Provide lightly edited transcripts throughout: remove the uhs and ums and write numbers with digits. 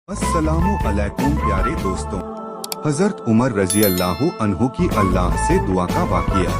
अस्सलामु अलैकुम प्यारे दोस्तों। हजरत उमर रजी अल्लाहु अन्हु की अल्लाह से दुआ का वाक़िया।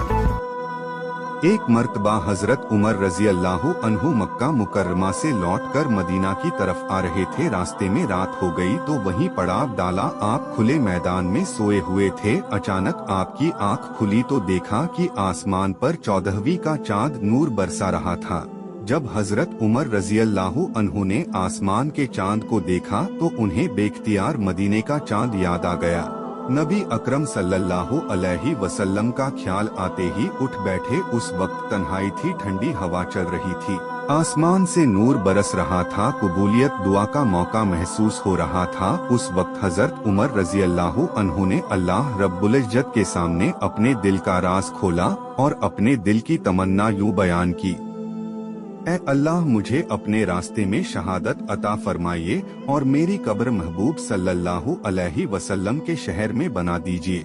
एक मर्तबा हजरत उमर रजी अल्लाहु अन्हु मक्का मुकर्रमा से लौटकर मदीना की तरफ आ रहे थे। रास्ते में रात हो गई तो वहीं पड़ाव डाला। आप खुले मैदान में सोए हुए थे। अचानक आपकी आंख खुली तो देखा कि आसमान पर 14वीं का चांद नूर बरसा रहा था। जब हजरत उमर रजी अल्लाहु अन्हु ने आसमान के चांद को देखा तो उन्हें बेख्तियार मदीने का चांद याद आ गया। नबी अकरम सल्लल्लाहु अलैहि वसल्लम का ख्याल आते ही उठ बैठे। उस वक्त तन्हाई थी, ठंडी हवा चल रही थी, आसमान से नूर बरस रहा था, कबूलियत दुआ का मौका महसूस हो रहा था। उस वक्त हजरत उमर रजी अल्लाहु अन्हु ने अल्लाह रब्बुल इज्जत के सामने अपने दिल का राज खोला और अपने दिल की तमन्ना यूं बयान की, ऐ अल्लाह मुझे अपने रास्ते में शहादत अता फरमाइए और मेरी कब्र महबूब सल्लल्लाहु अलैहि वसल्लम के शहर में बना दीजिए।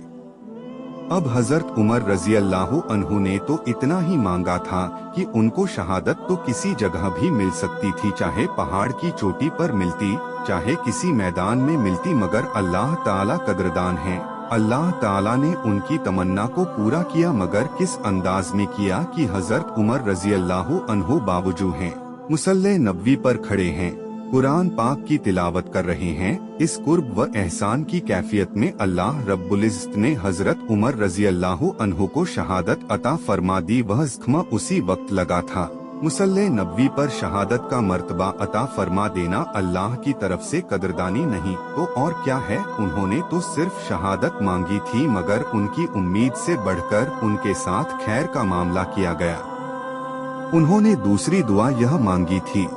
अब हजरत उमर रजी अल्लाहु अन्हु ने तो इतना ही मांगा था कि उनको शहादत तो किसी जगह भी मिल सकती थी, चाहे पहाड़ की चोटी पर मिलती, चाहे किसी मैदान में मिलती, मगर अल्लाह ताला कदरदान है। अल्लाह ताला ने उनकी तमन्ना को पूरा किया, मगर किस अंदाज में किया कि हजरत उमर रजी अल्लाहु अन्हु बावजूद हैं, मुसल्ले नबवी पर खड़े हैं, कुरान पाक की तिलावत कर रहे हैं। इस कुर्ब व एहसान की कैफियत में अल्लाह रब्बुल इज्जत ने हजरत उमर रजी अल्लाहु अन्हु को शहादत अता फरमा दी। वह ज़ख्म उसी वक्त लगा था। मुसल्ले नबवी पर शहादत का मर्तबा अता फरमा देना अल्लाह की तरफ से कदरदानी नहीं तो और क्या है। उन्होंने तो सिर्फ शहादत मांगी थी, मगर उनकी उम्मीद से बढ़कर उनके साथ खैर का मामला किया गया। उन्होंने दूसरी दुआ यह मांगी थी,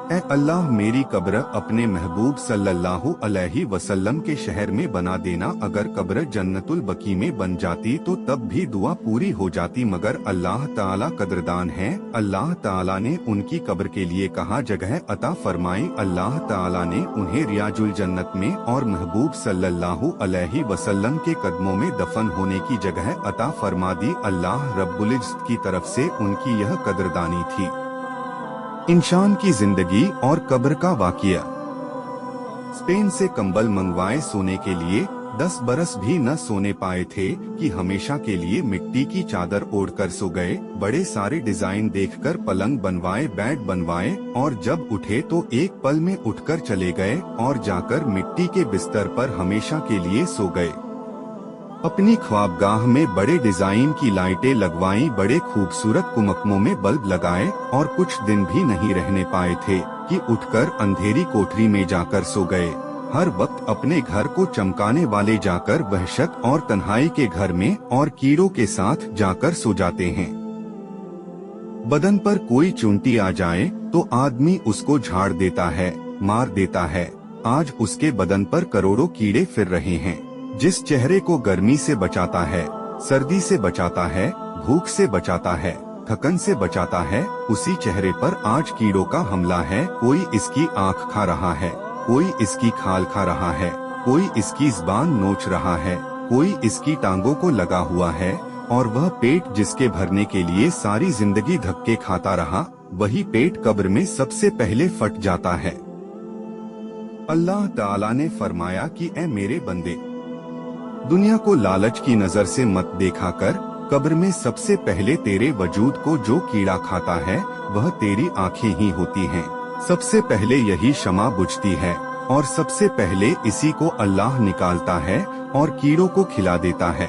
ऐ अल्लाह मेरी कब्र अपने महबूब सल्लल्लाहु अलैहि वसल्लम के शहर में बना देना। अगर कब्र जन्नतुल बकी में बन जाती तो तब भी दुआ पूरी हो जाती, मगर अल्लाह ताला कदरदान है। अल्लाह ताला ने उनकी कब्र के लिए कहा जगह अता फरमाई। अल्लाह ताला ने उन्हें रियाजुल जन्नत में और महबूब सल्लल्लाहु अलैहि वसल्लम के कदमों में दफन होने की जगह अता फरमा दी। अल्लाह रब्बुल इज्जत की तरफ से उनकी यह कदरदानी थी। इंसान की जिंदगी और कब्र का वाक़िया। स्पेन से कंबल मंगवाए सोने के लिए, 10 बरस भी न सोने पाए थे कि हमेशा के लिए मिट्टी की चादर ओढ़कर सो गए। बड़े सारे डिजाइन देखकर पलंग बनवाए, बेड बनवाए और जब उठे तो एक पल में उठकर चले गए और जाकर मिट्टी के बिस्तर पर हमेशा के लिए सो गए। अपनी ख्वाबगाह में बड़े डिजाइन की लाइटें लगवाईं, बड़े खूबसूरत कुमकमों में बल्ब लगाए और कुछ दिन भी नहीं रहने पाए थे कि उठकर अंधेरी कोठरी में जाकर सो गए। हर वक्त अपने घर को चमकाने वाले जाकर वहशत और तन्हाई के घर में और कीड़ों के साथ जाकर सो जाते हैं। बदन पर कोई चुनटी आ जाए तो आदमी उसको झाड़ देता है, मार देता है। आज उसके बदन पर करोड़ों कीड़े फिर रहे हैं। जिस चेहरे को गर्मी से बचाता है, सर्दी से बचाता है, भूख से बचाता है, थकन से बचाता है, उसी चेहरे पर आज कीड़ों का हमला है। कोई इसकी आंख खा रहा है, कोई इसकी खाल खा रहा है, कोई इसकी ज़बान नोच रहा है, कोई इसकी टांगों को लगा हुआ है, और वह पेट जिसके भरने के लिए सारी जिंदगी धक्के खाता रहा, वही पेट कब्र में सबसे पहले फट जाता है। अल्लाह ताला ने फरमाया कि ऐ मेरे बंदे, दुनिया को लालच की नजर से मत देखा कर। कब्र में सबसे पहले तेरे वजूद को जो कीड़ा खाता है वह तेरी आंखें ही होती हैं। सबसे पहले यही शमा बुझती है और सबसे पहले इसी को अल्लाह निकालता है और कीड़ों को खिला देता है।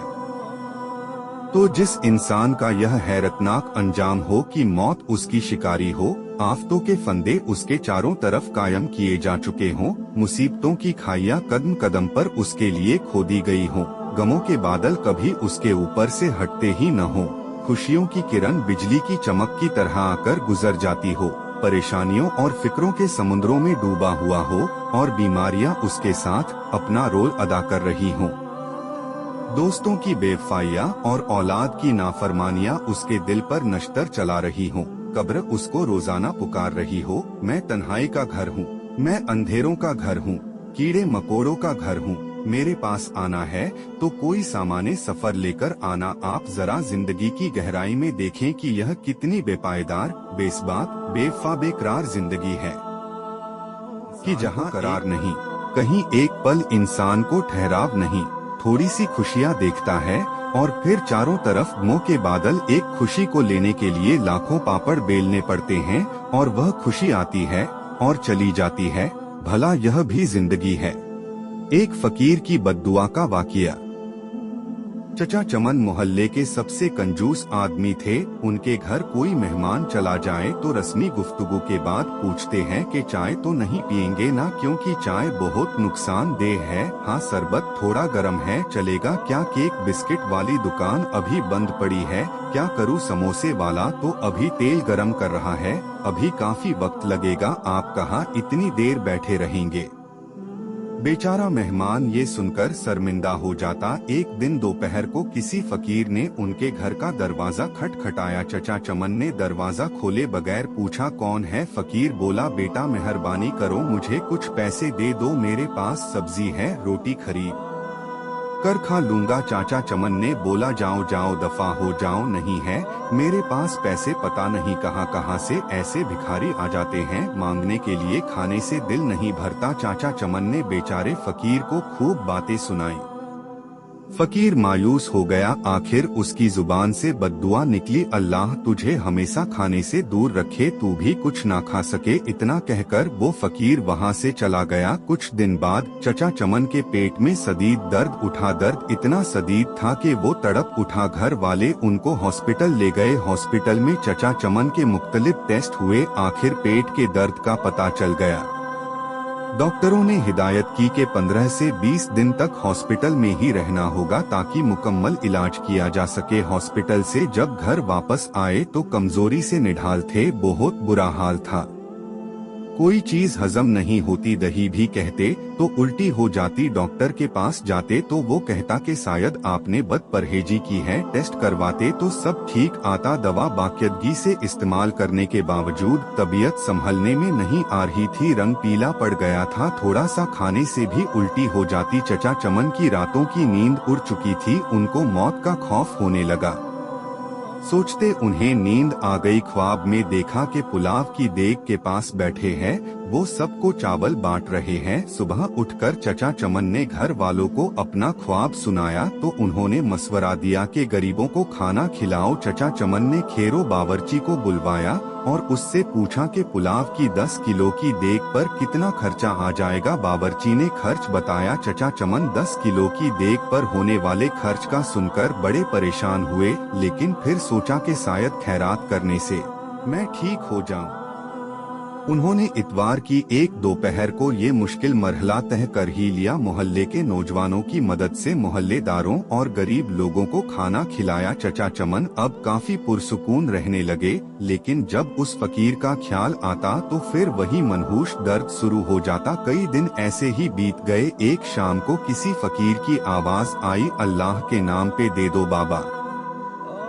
तो जिस इंसान का यह हैरतनाक अंजाम हो कि मौत उसकी शिकारी हो, आफतों के फंदे उसके चारों तरफ कायम किए जा चुके हों, मुसीबतों की खाइयां कदम कदम पर उसके लिए खोदी गई हों, गमों के बादल कभी उसके ऊपर से हटते ही न हो, खुशियों की किरण बिजली की चमक की तरह आकर गुजर जाती हो, परेशानियों और फिक्रों के समुद्रों में डूबा हुआ हो और बीमारियां उसके साथ अपना रोल अदा कर रही हों, दोस्तों की बेवफाइयां और औलाद की नाफरमानियां उसके दिल पर नश्तर चला रही हों, कब्र उसको रोजाना पुकार रही हो, मैं तन्हाई का घर हूँ, मैं अंधेरों का घर हूँ, कीड़े मकोड़ों का घर हूँ, मेरे पास आना है तो कोई सामान्य सफर लेकर आना। आप जरा जिंदगी की गहराई में देखें कि यह कितनी बेपायदार, बेसबात, बेवफा, बेकरार जिंदगी है। कि जहाँ करार नहीं, कहीं एक पल इंसान को ठहराव नहीं, थोड़ी सी खुशियाँ देखता है और फिर चारों तरफ मोह के बादल। एक खुशी को लेने के लिए लाखों पापड़ बेलने पड़ते हैं और वह खुशी आती है और चली जाती है। भला यह भी जिंदगी है। एक फकीर की बद्दुआ का वाकया। चचा चमन मोहल्ले के सबसे कंजूस आदमी थे। उनके घर कोई मेहमान चला जाए तो रस्मी गुफ्तगू के बाद पूछते हैं कि चाय तो नहीं पियेंगे ना, क्योंकि चाय बहुत नुकसानदेह है। हाँ, शरबत थोड़ा गर्म है, चलेगा क्या? केक बिस्किट वाली दुकान अभी बंद पड़ी है, क्या करूँ? समोसे वाला तो अभी तेल गरम कर रहा है, अभी काफी वक्त लगेगा। आप कहाँ इतनी देर बैठे रहेंगे? बेचारा मेहमान ये सुनकर शर्मिंदा हो जाता। एक दिन दोपहर को किसी फकीर ने उनके घर का दरवाजा खटखटाया। चचा चमन ने दरवाजा खोले बगैर पूछा, कौन है? फकीर बोला, बेटा मेहरबानी करो, मुझे कुछ पैसे दे दो, मेरे पास सब्जी है, रोटी खरीद कर खा लूंगा। चाचा चमन ने बोला, जाओ जाओ, दफा हो जाओ, नहीं है मेरे पास पैसे, पता नहीं कहाँ से ऐसे भिखारी आ जाते हैं मांगने के लिए, खाने से दिल नहीं भरता। चाचा चमन ने बेचारे फकीर को खूब बातें सुनाई। फकीर मायूस हो गया। आखिर उसकी जुबान से बद्दुआ निकली, अल्लाह तुझे हमेशा खाने से दूर रखे, तू भी कुछ ना खा सके। इतना कहकर वो फकीर वहाँ से चला गया। कुछ दिन बाद चचा चमन के पेट में शदीद दर्द उठा। दर्द इतना शदीद था कि वो तड़प उठा। घर वाले उनको हॉस्पिटल ले गए। हॉस्पिटल में चचा चमन के मुख्तलिफ टेस्ट हुए। आखिर पेट के दर्द का पता चल गया। डॉक्टरों ने हिदायत की कि 15 से 20 दिन तक हॉस्पिटल में ही रहना होगा ताकि मुकम्मल इलाज किया जा सके। हॉस्पिटल से जब घर वापस आए तो कमजोरी से निढाल थे, बहुत बुरा हाल था। कोई चीज हजम नहीं होती, दही भी कहते तो उल्टी हो जाती। डॉक्टर के पास जाते तो वो कहता कि शायद आपने बदपरहेजी की है। टेस्ट करवाते तो सब ठीक आता। दवा बाकायदगी से इस्तेमाल करने के बावजूद तबीयत संभलने में नहीं आ रही थी, रंग पीला पड़ गया था, थोड़ा सा खाने से भी उल्टी हो जाती। चचा चमन की रातों की नींद उड़ चुकी थी, उनको मौत का खौफ होने लगा। सोचते उन्हें नींद आ गई। ख्वाब में देखा कि पुलाव की देग के पास बैठे हैं, वो सबको चावल बांट रहे हैं। सुबह उठकर चचा चमन ने घर वालों को अपना ख्वाब सुनाया तो उन्होंने मशवरा दिया कि गरीबों को खाना खिलाओ। चचा चमन ने खेरो बावर्ची को बुलवाया और उससे पूछा कि पुलाव की 10 किलो की देग पर कितना खर्चा आ जाएगा। बावर्ची ने खर्च बताया। चचा चमन 10 किलो की देग पर होने वाले खर्च का सुनकर बड़े परेशान हुए, लेकिन फिर सोचा कि शायद खैरात करने से मैं ठीक हो जाऊं। उन्होंने इतवार की एक दोपहर को ये मुश्किल मरहला तय कर ही लिया। मोहल्ले के नौजवानों की मदद से मोहल्लेदारों और गरीब लोगों को खाना खिलाया। चचा चमन अब काफी पुरसुकून रहने लगे, लेकिन जब उस फकीर का ख्याल आता तो फिर वही मनहूस दर्द शुरू हो जाता। कई दिन ऐसे ही बीत गए। एक शाम को किसी फकीर की आवाज आई, अल्लाह के नाम पे दे दो बाबा।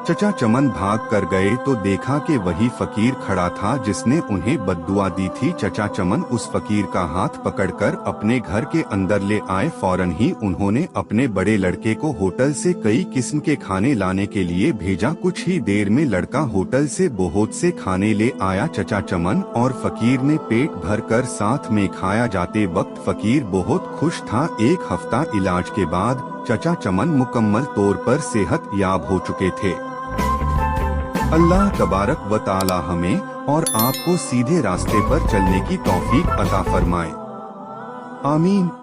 चचा चमन भाग कर गए तो देखा कि वही फकीर खड़ा था जिसने उन्हें बद्दुआ दी थी। चचा चमन उस फकीर का हाथ पकड़कर अपने घर के अंदर ले आए। फौरन ही उन्होंने अपने बड़े लड़के को होटल से कई किस्म के खाने लाने के लिए भेजा। कुछ ही देर में लड़का होटल से बहुत से खाने ले आया। चचा चमन और फकीर ने पेट भर कर साथ में खाया। जाते वक्त फकीर बहुत खुश था। एक हफ्ता इलाज के बाद चचा चमन मुकम्मल तौर पर सेहत याब हो चुके थे। अल्लाह तबारक व ताला हमें और आपको सीधे रास्ते पर चलने की तौफीक अता फरमाए। आमीन।